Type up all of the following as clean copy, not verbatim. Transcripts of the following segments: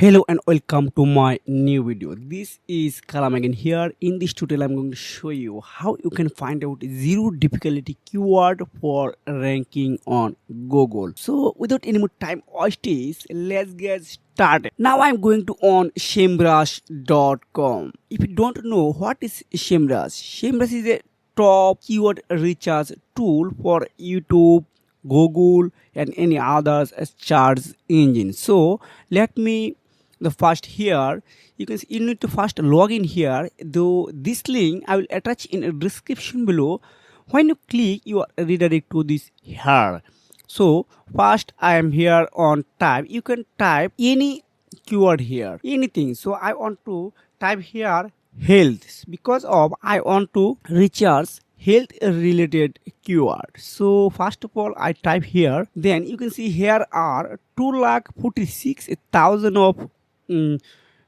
Hello and welcome to my new video. This is Kalam again here. In this tutorial, I'm going to show you how you can find out zero difficulty keyword for ranking on Google. So without any more time wastage, let's get started. Now I'm going to on semrush.com. If you don't know what is semrush is a top keyword research tool for YouTube, Google and any others search engine. So let me the first here you can see you need to first log in here, though this link I will attach in a description below. When you click, you are redirect to this here. So first I am here on type. You can type any keyword here, anything. So I want to type here health because of I want to research health related keyword. So first of all I type here, then you can see here are 2,46,000 of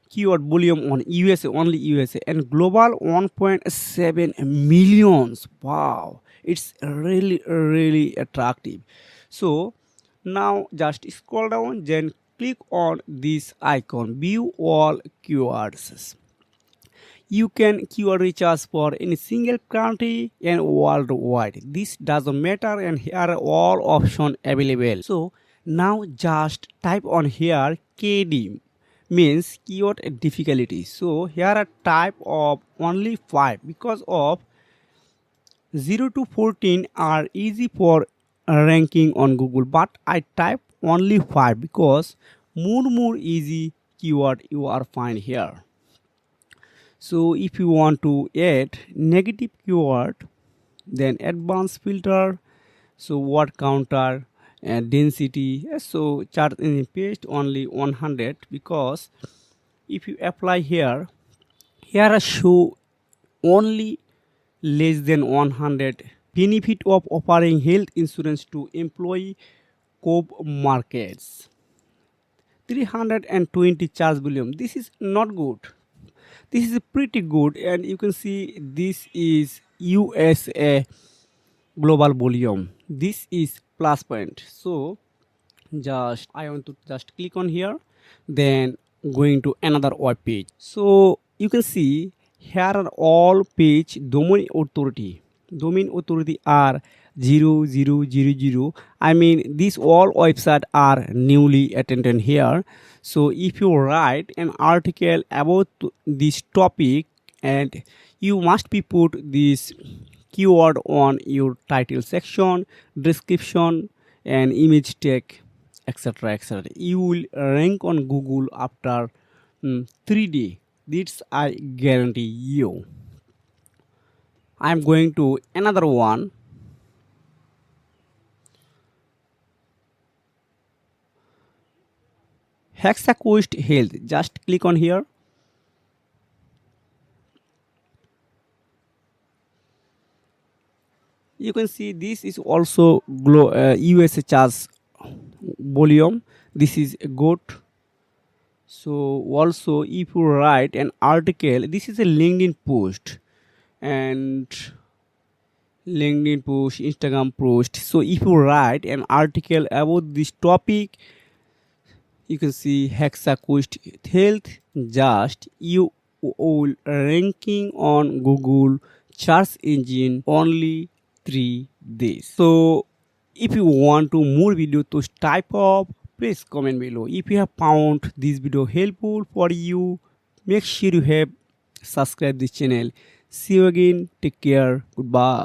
keyword volume on USA, only USA, and global 1.7 millions. Wow, it's really attractive. So now just scroll down, then click on this icon, view all keywords. You can keyword research for any single country and worldwide. This doesn't matter, and here are all options available. So now just type on here KD means keyword difficulty. So here are type of only 5 because of 0 to 14 are easy for ranking on Google, but I type only 5 because more easy keyword you are find here. So if you want to add negative keyword, then advanced filter, so word counter and density. So chart in paste only 100 because if you apply here are show only less than 100. Benefit of offering health insurance to employee cope markets, 320 charge volume. This is not good. This is pretty good, and you can see this is USA global volume. This is plus point. So just I want to just click on here, then going to another web page. So you can see here are all page domain authority are 0000. I mean these all websites are newly attended here. So if you write an article about this topic, and you must be put this keyword on your title section, description and image tag, etc. You will rank on Google after 3 days. This I guarantee you. I'm going to another one. Hexacoast health. Just click on here. You can see this is also USA charts volume. This is good. So also if you write an article, this is a LinkedIn post and LinkedIn post, Instagram post. So if you write an article about this topic, you can see Hexacoast health, just you will ranking on Google search engine only 3 days. So if you want to more video to type up, please comment below. If you have found this video helpful for you, make sure you have subscribe this channel. See you again. Take care. Goodbye.